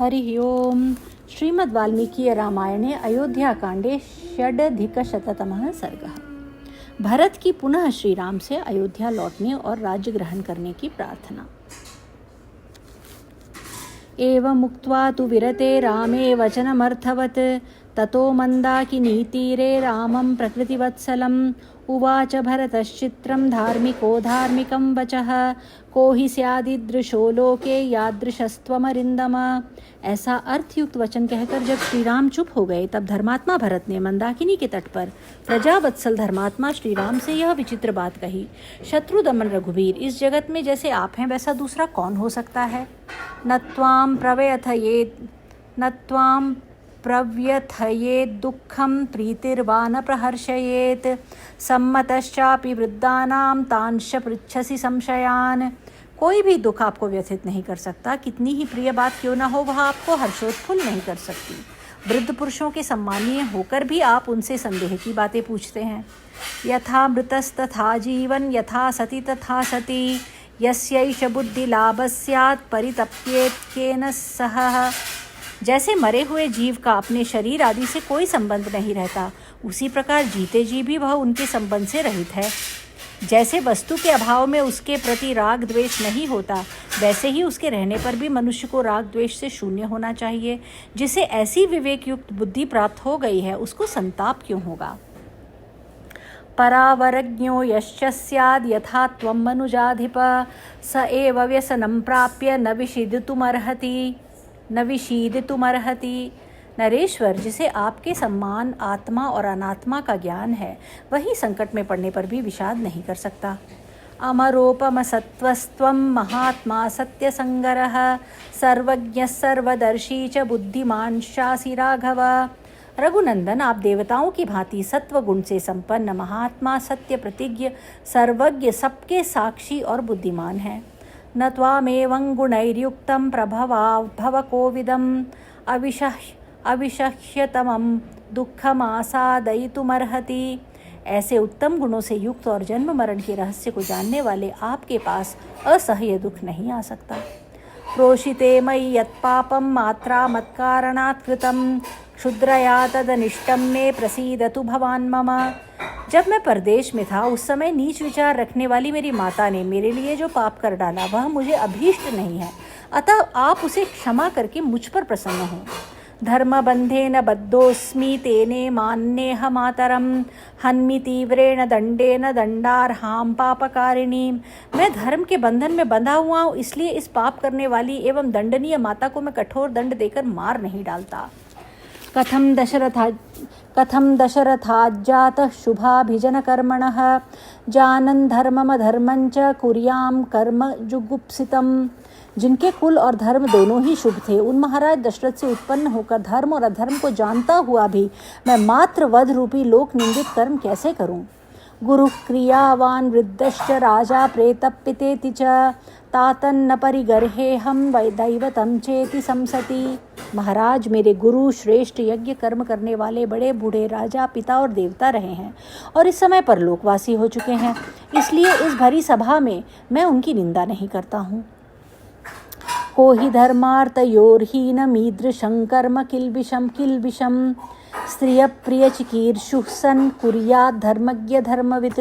हरि ओम। श्रीमद् वाल्मीकि रामायणे अयोध्याकांडे षडधिकशततमः सर्गः। भरत की पुनः श्री राम से अयोध्या लौटने और राज्य ग्रहण करने की प्रार्थना। एवमुक्त्वा तु विरते रामे वचनमर्थवत् ततो मन्दाकिनीतीरे रामं प्रकृतिवत्सलम् उवाच भरतश्चित्रं धार्मिकं वचः को हि स्यादिदृशो लोके यादृशस्त्वमरिन्दम। ऐसा अर्थयुक्त वचन कहकर जब श्री राम चुप हो गए तब धर्मात्मा भरत ने मंदाकिनी के तट पर प्रजावत्सल धर्मात्मा श्री राम से यह विचित्र बात कही। शत्रु दमन रघुवीर, इस जगत में जैसे आप हैं वैसा दूसरा कौन हो सकता है। न त्वां प्रव्यथयेत् दुःखं प्रीतिर्वा न प्रहर्षयेत् सम्मतश्चापि वृद्धानां तांश्च पृच्छसि संशयान्। कोई भी दुख आपको व्यथित नहीं कर सकता, कितनी ही प्रिय बात क्यों न हो वह आपको हर्षोत्फुल्ल नहीं कर सकती। वृद्ध पुरुषों के सम्मानीय होकर भी आप उनसे संदेह की बातें पूछते हैं। यथा मृतस्तथा जीवन यथा सति तथा सती यस्यैष बुद्धिलाभ स्यात् परितप्येत् केन सह। जैसे मरे हुए जीव का अपने शरीर आदि से कोई संबंध नहीं रहता, उसी प्रकार जीते जी भी वह उनके संबंध से रहित है। जैसे वस्तु के अभाव में उसके प्रति राग द्वेष नहीं होता, वैसे ही उसके रहने पर भी मनुष्य को राग द्वेष से शून्य होना चाहिए। जिसे ऐसी विवेक युक्त बुद्धि प्राप्त हो गई है उसको संताप क्यों होगा। परावरज्ञो यश्च स्याद् यथा त्वं मनुजाधिप स एव व्यसनं प्राप्य न विषीदितुमर्हति। नरेश्वर, जिसे आपके सम्मान आत्मा और अनात्मा का ज्ञान है वही संकट में पड़ने पर भी विषाद नहीं कर सकता। अमरोपम सत्वस्त्वं महात्मा सत्यसंगरः सर्वज्ञ सर्वदर्शी च बुद्धिमान शासि राघव। रघुनंदन, आप देवताओं की भांति सत्व गुण से संपन्न महात्मा सत्य प्रतिज्ञ सर्वज्ञ सबके साक्षी और बुद्धिमान हैं। न त्वामेवं गुणैर्युक्तं प्रभवाभव कोविदम् अविशह्यतमं दुःखमासादयितुमर्हति। ऐसे उत्तम गुणों से युक्त और जन्म मरण के रहस्य को जानने वाले आपके पास असह्य दुख नहीं आ सकता। प्रोषिते मयि यत्पापं मात्रा मत्कारणात् कृतं क्षुद्रया तदनिष्टं मे प्रसीदतु भवान् मम। जब मैं परदेश में था उस समय नीच विचार रखने वाली मेरी माता ने मेरे लिए जो पाप कर डाला वह मुझे अभीष्ट नहीं है, अतः आप उसे क्षमा करके मुझ पर प्रसन्न हों। धर्मबंधेन बद्धोस्मि तेने मान्येह मातरम हन्मि तीव्रेण दंडेन दंडार्हां पापकारिणी। मैं धर्म के बंधन में बंधा हुआ हूँ, इसलिए इस पाप करने वाली एवं दंडनीय माता को मैं कठोर दंड देकर मार नहीं डालता। कथम दशरथाज्जातः शुभाभिजनकर्मणः जानन् धर्ममधर्मं च कुर्यां कर्म जुगुप्सितम्। जिनके कुल और धर्म दोनों ही शुभ थे, उन महाराज दशरथ से उत्पन्न होकर धर्म और अधर्म को जानता हुआ भी मैं मात्र वध रूपी लोक निंदित कर्म कैसे करूं। गुरु क्रियावान वृद्धश्च राजा प्रेतपितेति च तातन्न परिगर्हेहं दैवतं चेति संसति। महाराज, मेरे गुरु श्रेष्ठ यज्ञ कर्म करने वाले बड़े बूढ़े राजा पिता और देवता रहे हैं और इस समय पर लोकवासी हो चुके हैं, इसलिए इस भरी सभा में मैं उनकी निंदा नहीं करता हूँ। को हि धर्मार्थयोर्हीनमीदृशं कर्म किल्बिषं स्त्रियप्रियचिकीर्षुः सन् कुर्यात् धर्मज्ञ धर्मवित्।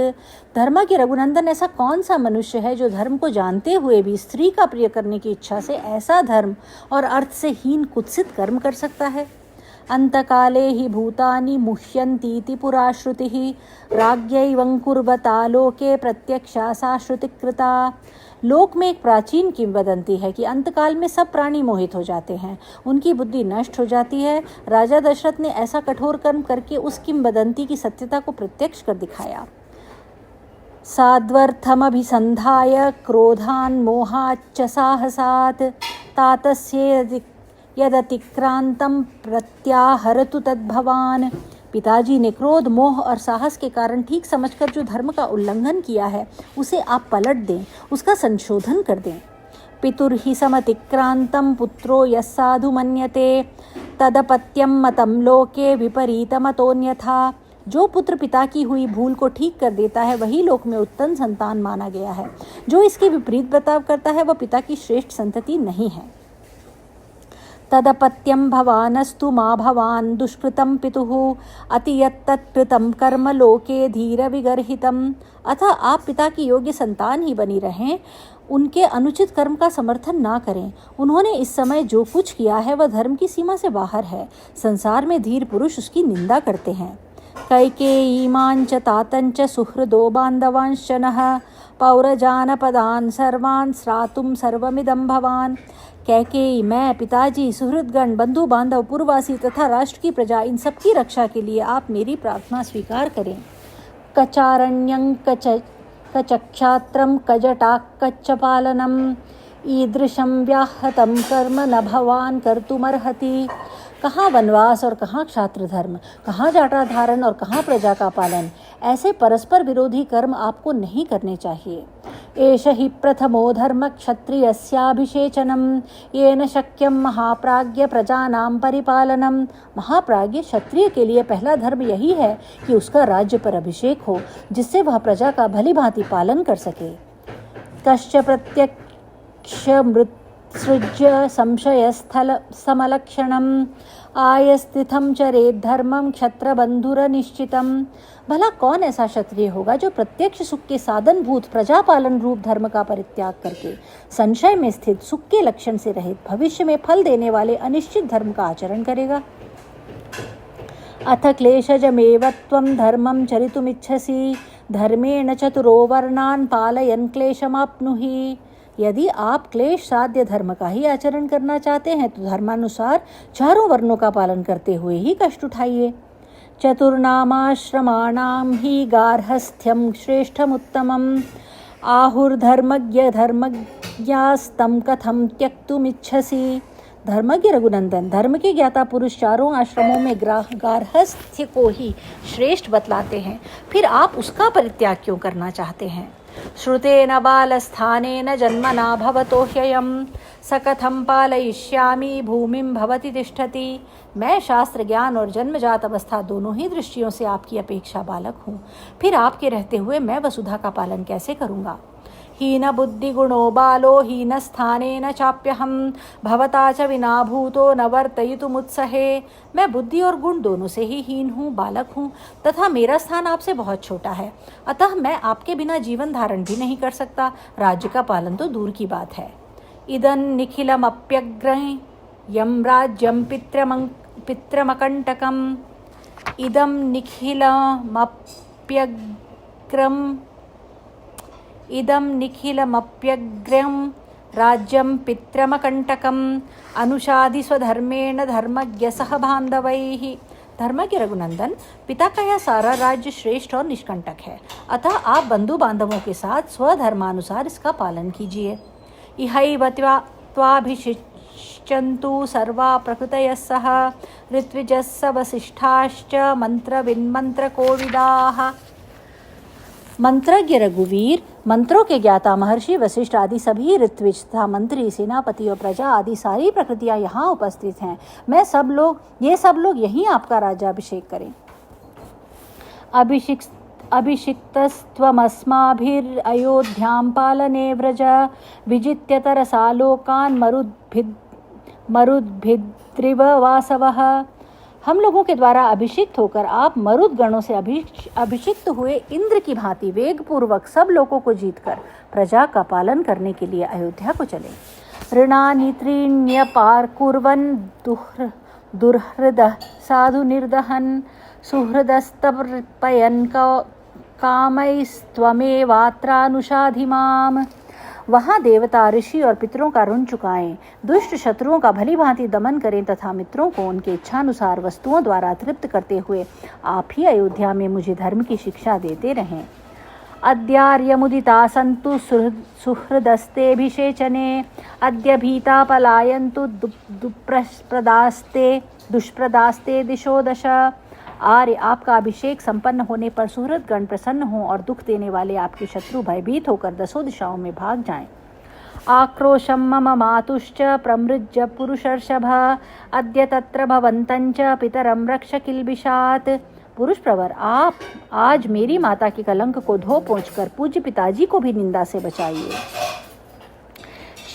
धर्म के रघुनंदन, ऐसा कौन सा मनुष्य है जो धर्म को जानते हुए भी स्त्री का प्रिय करने की इच्छा से ऐसा धर्म और अर्थ से हीन कुत्सित कर्म कर सकता है। अंतकाले हि भूतानि मुह्यन्तीति पुरा श्रुतिः राज्ञैवं कुर्वता लोके प्रत्यक्षा सा श्रुतिकृता। लोक में एक प्राचीन किंवदंती है कि अंतकाल में सब प्राणी मोहित हो जाते हैं, उनकी बुद्धि नष्ट हो जाती है। राजा दशरथ ने ऐसा कठोर कर्म करके उस किंवदंती की सत्यता को प्रत्यक्ष कर दिखाया। साध्वर्थमभिसंधाय क्रोधान् मोहाच्च साहसात् तातस्य यदतिक्रांतं प्रत्याहरतु तद्भवान्। पिताजी ने क्रोध मोह और साहस के कारण ठीक समझकर जो धर्म का उल्लंघन किया है उसे आप पलट दें, उसका संशोधन कर दें। पितुर्हि समतिक्रांतं पुत्रो यस्साधु मन्यते तदपत्यं मतं लोके विपरीतमतोऽन्यथा। जो पुत्र पिता की हुई भूल को ठीक कर देता है वही लोक में उत्तम संतान माना गया है। जो इसके विपरीत बर्ताव करता है वह पिता की श्रेष्ठ संतति नहीं है। तदपत्यं भवानस्तु मा भवान् दुष्कृतं पितुः अति यत्तत्कृतं कर्म लोके धीर विगर्हितम्। अतः आप पिता की योग्य संतान ही बनी रहें, उनके अनुचित कर्म का समर्थन ना करें। उन्होंने इस समय जो कुछ किया है वह धर्म की सीमा से बाहर है। संसार में धीर पुरुष उसकी निंदा करते हैं। कैकेयीमांच तातंच सुहृदो बांधवांश्च नः पौरजानपदान् सर्वान् श्रातुं सर्वमिदं भवान्। कैकेयी, मैं, पिताजी, सुहृदगण, बंधु बांधव, पूर्ववासी तथा राष्ट्र की प्रजा, इन सबकी रक्षा के लिए आप मेरी प्रार्थना स्वीकार करें। कचारण्यं कचक्षात्रं कजटाक्कच्चपालनम् ईदृशं व्याहतं कर्म न भवान कर्तुमर्हति। कहाँ वनवास और कहाँ क्षात्र धर्म, कहाँ जाटा धारण और कहाँ प्रजा का पालन। ऐसे परस्पर विरोधी कर्म आपको नहीं करने चाहिए। एष हि प्रथमो धर्म क्षत्रियस्याभिषेचनम येन शक्यम महाप्राज्य प्रजानां परिपालनम। महाप्राज्य क्षत्रिय के लिए पहला धर्म यही है कि उसका राज्य पर अभिषेक हो, जिससे वह प्रजा का भली भांति पालन कर सके। कश्च प्रत्यक्ष मृत्सृज्य संशयस्थल समलक्षणम आयस्थितम चरेत धर्मम क्षत्रबंधुर निश्चितम। भला कौन ऐसा क्षत्रिय होगा जो प्रत्यक्ष सुख के साधन भूत प्रजा पालन रूप धर्म का परित्याग करके संशय में स्थित सुख के लक्षण से रहित भविष्य में फल देने वाले अनिश्चित धर्म का आचरण करेगा। अथ क्लेशजमेव त्वं धर्मं चरितुमिच्छसि धर्मेण चतुरो वर्णान् पालयन् क्लेशमाप्नुहि। यदि आप क्लेश साध्य धर्म का ही आचरण करना चाहते हैं तो धर्मानुसार चारों वर्णों का पालन करते हुए ही कष्ट उठाइए। चतुर्नामाश्रमाणां हि गार्हस्थ्यं श्रेष्ठमुत्तमम् आहुर्धर्मज्ञ धर्मज्ञास्तं कथं त्यक्तुमिच्छसि। धर्मज्ञ रघुनंदन, धर्म के ज्ञाता पुरुष चारों आश्रमों में गार्हस्थ्य को ही श्रेष्ठ बतलाते हैं, फिर आप उसका परित्याग क्यों करना चाहते हैं। श्रुतेन बालस्थानेन जन्मना भवतो ह्ययम् स कथं पालयिष्यामि भूमिं भवति तिष्ठति। मैं शास्त्र ज्ञान और जन्मजात अवस्था दोनों ही दृष्टियों से आपकी अपेक्षा बालक हूँ, फिर आपके रहते हुए मैं वसुधा का पालन कैसे करूँगा। हीन बुद्धि गुणो बालो हीन स्थानेन चाप्यहम भवता च विना भूतो न वर्तयितुमुत्सहे। मैं बुद्धि और गुण दोनों से ही हीन हूँ, बालक हूँ, तथा मेरा स्थान आपसे बहुत छोटा है, अतः मैं आपके बिना जीवन धारण भी नहीं कर सकता, राज्य का पालन तो दूर की बात है। इदं निखिलमप्यग्रह यम राज्यम पित्रमकंटकम इदं निखिलमप्यग्रं राज्यं पित्रमकंटकम अनुषाधि स्वधर्मेण धर्मज्ञ सह बांधवैः। धर्मज्ञ रघुनंदन, पिता का यह सारा राज्य श्रेष्ठ और निष्कंटक है, अतः आप बंधु बांधवों के साथ स्वधर्मानुसार इसका पालन कीजिए। इहैव त्वाभिषिच्यन्तु सर्वा प्रकृतयः सह ऋत्विजस्स वसिष्ठाश्च मंत्रविन्मन्त्रकोविदाः। मंत्रज्ञ रघुवीर, मंत्रों के ज्ञाता महर्षि वशिष्ठ आदि सभी ऋत्विज तथा मंत्री, सेनापति और प्रजा आदि सारी प्रकृतियां यहाँ उपस्थित हैं। ये सब लोग यहीं आपका राज्याभिषेक करें। अभिषिक्तस्त्वमस्माभिरयोध्यां पालने व्रज विजित्य तरसा लोकान् मरुद्भिद्रिव वासवः। हम लोगों के द्वारा अभिषिक्त होकर आप मरुद गणों से अभिषिक्त हुए इंद्र की भांति वेग पूर्वक सब लोगों को जीतकर प्रजा का पालन करने के लिए अयोध्या को चले। ऋणानि त्रीण्य पार कुर्वन् दुर्हृदः साधु निर्दहन् सुहृदस्तर्पयन् कामैस्त्वमेवात्रानुषाधि माम्। वहाँ देवता, ऋषि और पितरों का ऋण चुकाएं, दुष्ट शत्रुओं का भली भांति दमन करें तथा मित्रों को उनके इच्छानुसार वस्तुओं द्वारा तृप्त करते हुए आप ही अयोध्या में मुझे धर्म की शिक्षा देते रहें। अद्यार्यमुदिता सन्तु सुहृदस्तेऽभिषेचने अद्य भीता पलायन्तु दुष्प्रदास्ते दिशो दश। आर्य, आपका अभिषेक संपन्न होने पर सुहृदगण प्रसन्न हों और दुख देने वाले आपके शत्रु भयभीत होकर दसों दिशाओं में भाग जाएं। आक्रोशं मम मातुश्च प्रमृज्य पुरुषर्षभ अद्य तत्र भवन्तञ्च पितरं रक्ष किल्बिषात्। पुरुष प्रवर, आप आज मेरी माता के कलंक को धो पोंछकर पूज्य पिताजी को भी निंदा से बचाइए।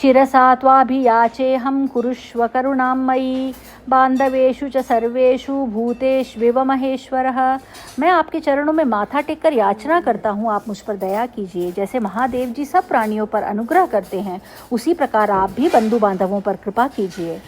शिरसा त्वाभियाचेऽहं कुरुष्व करुणां मयि बान्धवेषु च सर्वेषु भूतेष्विव महेश्वरः। मैं आपके चरणों में माथा टेककर याचना करता हूँ, आप मुझ पर दया कीजिए। जैसे महादेव जी सब प्राणियों पर अनुग्रह करते हैं, उसी प्रकार आप भी बंधु बांधवों पर कृपा कीजिए।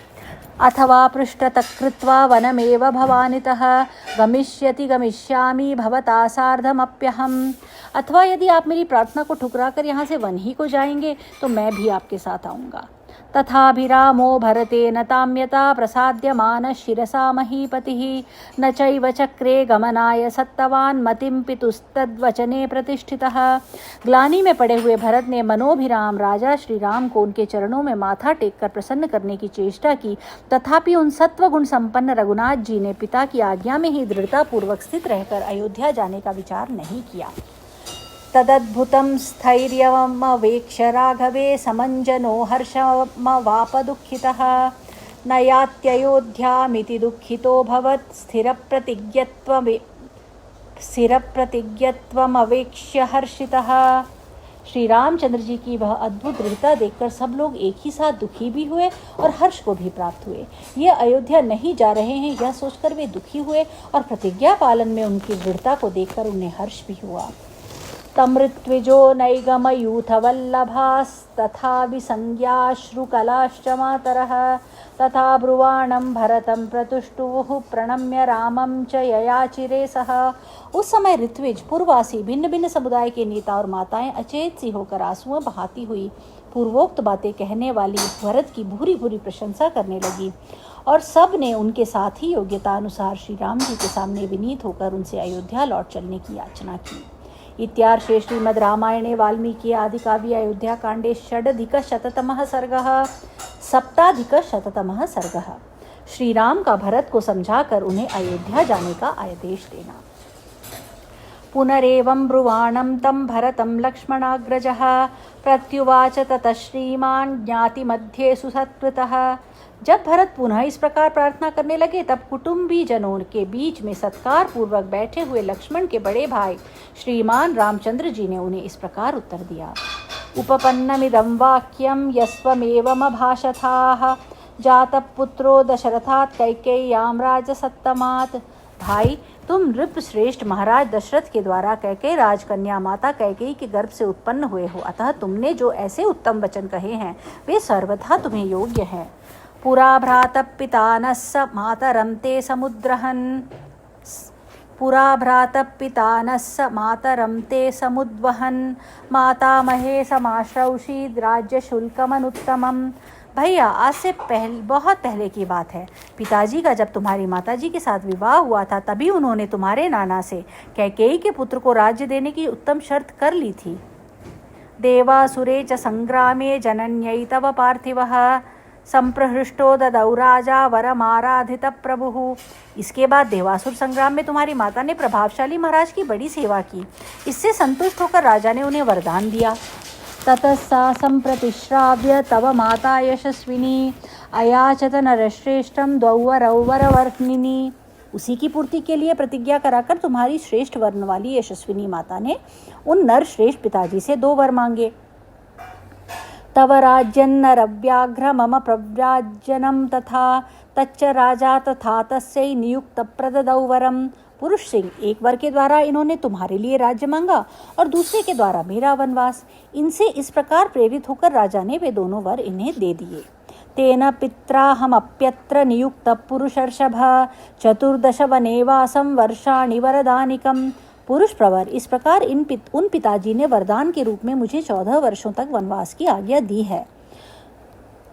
अथवा पृष्ठतः कृत्वा वनमेव भवानितः गमिष्यामि भवता सार्धमप्यहम्। अथवा यदि आप मेरी प्रार्थना को ठुकरा कर यहाँ से वन ही को जाएंगे तो मैं भी आपके साथ आऊँगा। तथाभिरामो भरतेन ताम्यता प्रसाद्यमान शिरसा महीपतिः न चैव चक्रे गमनाय सत्तवान् मतिं पितुस्तद्वचने प्रतिष्ठितः। ग्लानि में पड़े हुए भरत ने मनोभिराम राजा श्री राम को उनके चरणों में माथा टेककर प्रसन्न करने की चेष्टा की, तथापि उन सत्वगुण संपन्न रघुनाथ जी ने पिता की आज्ञा में ही दृढ़तापूर्वक स्थित रहकर अयोध्या जाने का विचार नहीं किया। तदद्भुतं स्थैर्यमवेक्ष्य राघवे समञ्जनो हर्षमवाप दुःखितः न यात्ययोध्यामिति दुःखितोऽभवत् स्थिरप्रतिज्ञत्वमवेक्ष्य हर्षितः। श्री रामचंद्र जी की वह अद्भुत दृढ़ता देखकर सब लोग एक ही साथ दुखी भी हुए और हर्ष को भी प्राप्त हुए। ये अयोध्या नहीं जा रहे हैं यह सोचकर वे दुखी हुए और प्रतिज्ञा पालन में उनकी दृढ़ता को देखकर उन्हें हर्ष भी हुआ। तमृत्विजो नैगमयूथवल्लभास्तथा विसंज्ञाश्रुकलाश्च मातरः तथा ब्रुवाणं भरतं प्रतुष्टुः प्रणम्य रामं च ययाचिरे सह। उस समय ऋत्विज पूर्ववासी भिन्न भिन्न समुदाय के नेता और माताएं अचेत सी होकर आंसुओं बहाती हुई पूर्वोक्त बातें कहने वाली भरत की भूरी भूरी प्रशंसा करने लगी और सब ने उनके साथ ही योग्यता अनुसार श्री राम जी के सामने विनीत होकर उनसे अयोध्या लौट चलने की याचना की। इत्यार्षे श्रीमद् रामायणे वाल्मीकि आदिकाव्ये अयोध्याकाण्डे षडधिकशततमः सर्गः सप्ताधिकशततमः सर्गः। श्री राम का भरत को समझाकर उन्हें अयोध्या जाने का आदेश देना। पुनरेवं ब्रुवाणं तं भरतं लक्ष्मणाग्रजः प्रत्युवाच ततः श्रीमान् ज्ञातिमध्ये सुसत्कृतः। जब भरत पुनः इस प्रकार प्रार्थना करने लगे तब कुटुंबी जनों के बीच में सत्कार पूर्वक बैठे हुए लक्ष्मण के बड़े भाई श्रीमान रामचंद्र जी ने उन्हें इस प्रकार उत्तर दिया। उपपन्नमिदं वाक्यं यस्त्वमेवमभाषथाः जातः पुत्रो दशरथात् कैकेय्यां राजसत्तमात्। भाई, तुम नृप श्रेष्ठ महाराज दशरथ के द्वारा कैकेयी राजकन्या माता कैकेयी के गर्भ से उत्पन्न हुए हो, अतः तुमने जो ऐसे उत्तम वचन कहे हैं वे सर्वथा तुम्हें योग्य हैं। पुरा भ्रातः पिता नः मातरं ते समुद्वहन् मातामहे समाश्रौषीद् राज्यशुल्कमनुत्तमम्। भैया, आज से बहुत पहले की बात है। पिताजी का जब तुम्हारी माताजी के साथ विवाह हुआ था तभी उन्होंने तुम्हारे नाना से कैकेयी के पुत्र को राज्य देने की उत्तम शर्त कर ली थी। देवासुरे च संग्रामे जनन्यै तव पार्थिवः संप्रहृष्टो ददौ राजा वरमाराधित प्रभुः। इसके बाद देवासुर संग्राम में तुम्हारी माता ने प्रभावशाली महाराज की बड़ी सेवा की। इससे संतुष्ट होकर राजा ने उन्हें वरदान दिया। ततः सा संप्रतिश्राव्य तव माता यशस्विनी अयाचत नरश्रेष्ठं द्वौ वरौ वरवर्णिनी। उसी की पूर्ति के लिए प्रतिज्ञा कराकर तुम्हारी श्रेष्ठ वर्ण वाली यशस्विनी माता ने उन नर श्रेष्ठ पिताजी से 2 वर मांगे। तव राज्यन्नरव्याघ्र मम प्रव्राजनं तथा तच्च राजा तथा तस्यै नियुक्त प्रददौ वरम। पुरुष सिंह, एक वर के द्वारा इन्होंने तुम्हारे लिए राज्य मांगा और दूसरे के द्वारा मेरा वनवास। इनसे इस प्रकार प्रेरित होकर राजा ने वे दोनों वर इन्हें दे दिए। तेन पित्राहमप्यत्र नियुक्त पुरुषर्षभ 14 वनेवासं वर्षाणि वरदानिकम्। पुरुष प्रवर, इस प्रकार उन पिताजी ने वरदान के रूप में मुझे 14 वर्षों तक वनवास की आज्ञा दी है।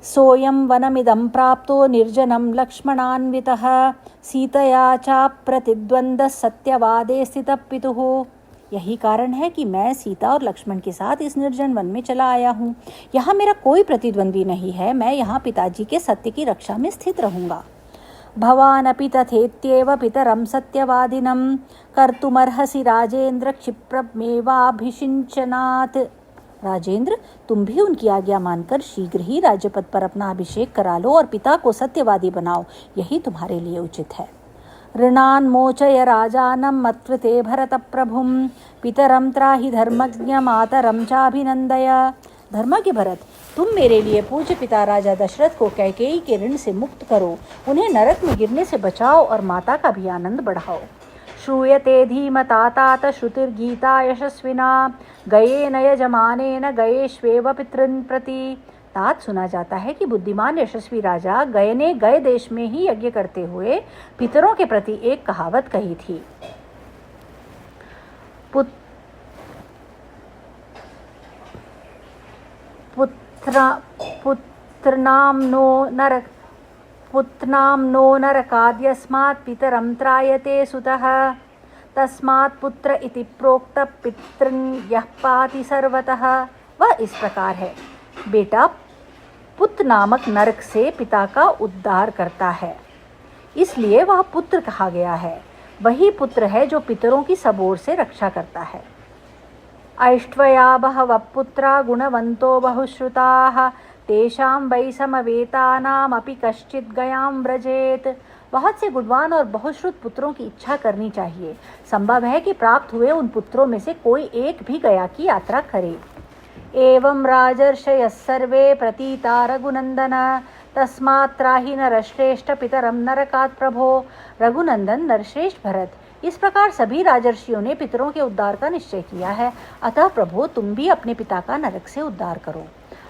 सोयं वनमिदं प्राप्तो निर्जनं लक्ष्मणान्वितः सीतया चाप्रतिद्वन्द्वः सत्यवादे स्थितः पितुः। यही कारण है कि मैं सीता और लक्ष्मण के साथ इस निर्जन वन में चला आया हूँ। यहाँ मेरा कोई प्रतिद्वंद्वी नहीं है। मैं यहाँ पिताजी के सत्य की रक्षा में स्थित रहूँगा। भवानपि तथेत्येव पितरं सत्यवादिनं कर्तुमर्हसि राजेन्द्र क्षिप्रमेवाभिषिञ्चनात्। राजेंद्र, तुम भी उनकी आज्ञा मानकर शीघ्र ही राज्यपद पर अपना अभिषेक करा लो और पिता को सत्यवादी बनाओ, यही तुम्हारे लिए उचित है। ऋणान् मोचय राजानं मत्वते भरत प्रभुं पितरं त्राहि धर्मज्ञ मातरं चाभिनंदय। धर्मज्ञ भरत, तुम मेरे लिए पूज्य पिता राजा दशरथ को कैकेयी के ऋण से मुक्त करो, उन्हें नरक में गिरने से बचाओ और माता का भी आनंद बढ़ाओ। श्रूयते धीमता तात श्रुतिर्गीता यशस्विना गयेन यजमानेन गयेष्वेव पितॄन् प्रति। तात सुना जाता है कि बुद्धिमान यशस्वी राजा गय ने गय देश में ही यज्ञ करते हुए पितरों के प्रति एक कहावत कही थी। पुत्रनाम नो नरकाद्यस्मात् पितरं त्रायते सुतः तस्मात् पुत्र इति प्रोक्त पितृन् यः पाति सर्वतः। वह इस प्रकार है, बेटा पुत्र नामक नरक से पिता का उद्धार करता है, इसलिए वह पुत्र कहा गया है। वही पुत्र है जो पितरों की सब ओर से रक्षा करता है। ऐष्ट्वया बहवः पुत्रा गुणवन्तो बहुश्रुताः तेषां वै समवेतानामपि कश्चित् गयां व्रजेत। बहुत से गुणवान और बहुश्रुत पुत्रों की इच्छा करनी चाहिए। संभव है कि प्राप्त हुए उन पुत्रों में से कोई एक भी गया की यात्रा करे। एवं राजर्षयः सर्वे प्रतीता रघुनंदन तस्मात् त्राहि नरश्रेष्ठ पितरम नरकात् प्रभो। रघुनंदन नरश्रेष्ठ भरत, इस प्रकार सभी राजर्षियों ने पितरों के उद्धार का निश्चय किया है, अतः प्रभो तुम भी अपने पिता का नरक से उद्धार करो।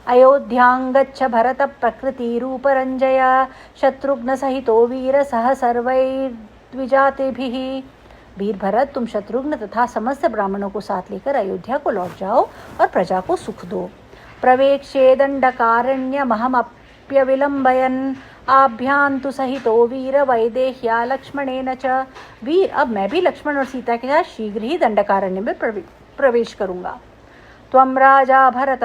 अयोध्यां गच्छ भरत प्रकृति रूप रंजय शत्रुघ्न सहितो वीर सह सर्वैर्द्विजातिभिः। वीर भरत, तुम शत्रुघ्न तथा समस्त ब्राह्मणों को साथ लेकर अयोध्या को लौट जाओ और प्रजा को सुख दो। प्रवेक्षे दंडकारण्यमहमप्यविलंबयन् आभ्यान्तु सहितो वीर वैदेह्या लक्ष्मणेन च। वीर, अब मैं भी लक्ष्मण और सीता के साथ शीघ्र ही दंडकारण्य में प्रवेश करूंगा। त्वं राजा भरत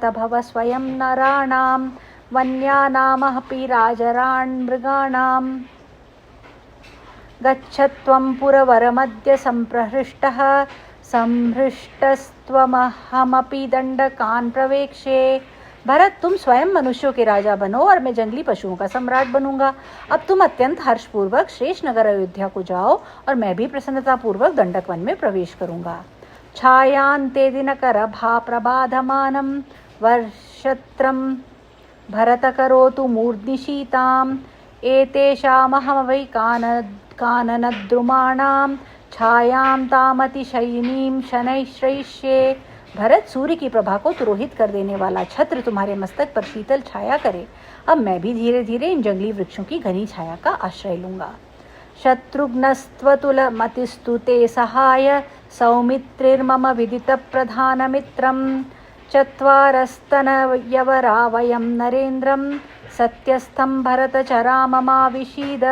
भव स्वयं नराणां वन्यानामपि राजरान् मृगाणां। गच्छ त्वं पुरवरमद्य संहृष्टः संहृष्टस्त्वमहमपि दंडकान् प्रवेक्षे। भरत, तुम स्वयं मनुष्यों के राजा बनो और मैं जंगली पशुओं का सम्राट बनूंगा। अब तुम अत्यंत हर्षपूर्वक शेष नगर अयोध्या को जाओ और मैं भी प्रसन्नतापूर्वक दंडक वन में प्रवेश करूंगा। छायांते दिनकर भा प्रबाधमानं वर्षत्रं भरत करोतु मूर्ध्नि शीताम् एतेषामहमवै काननद्रुमाणां छायां तामतिशयिनीं शनैः श्रयिष्ये। भरत, सूर्य की प्रभा को तुरोहित कर देने वाला छत्र तुम्हारे मस्तक पर शीतल छाया करे। अब मैं भी धीरे धीरे इन जंगली वृक्षों की घनी छाया का आश्रय लूंगा। शत्रुघ्नस्त्वतुलमतिस्तु ते सहाय सौमित्रिर्मम विदित प्रधान मित्रम चत्वारस्तनयवरा वयं नरेन्द्रं सत्यस्थं भरतचराममाविशीद।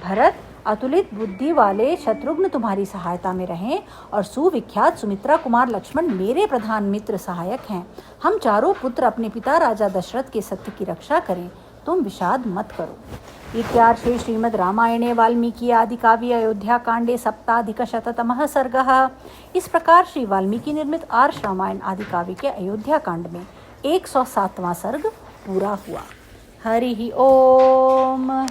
भरत, अतुलित बुद्धि वाले शत्रुघ्न तुम्हारी सहायता में रहें और सुविख्यात सुमित्रा कुमार लक्ष्मण मेरे प्रधान मित्र सहायक हैं। हम चारों पुत्र अपने पिता राजा दशरथ के सत्य की रक्षा करें, तुम विषाद मत करो। इत्यार्षे श्रीमद् रामायणे वाल्मीकि आदि काव्ये अयोध्या कांडे सप्ताधिकशततमः सर्गः। इस प्रकार श्री वाल्मीकि निर्मित आर्ष रामायण आदि काव्य के अयोध्या कांड में 107वां सर्ग पूरा हुआ। हरि ओम।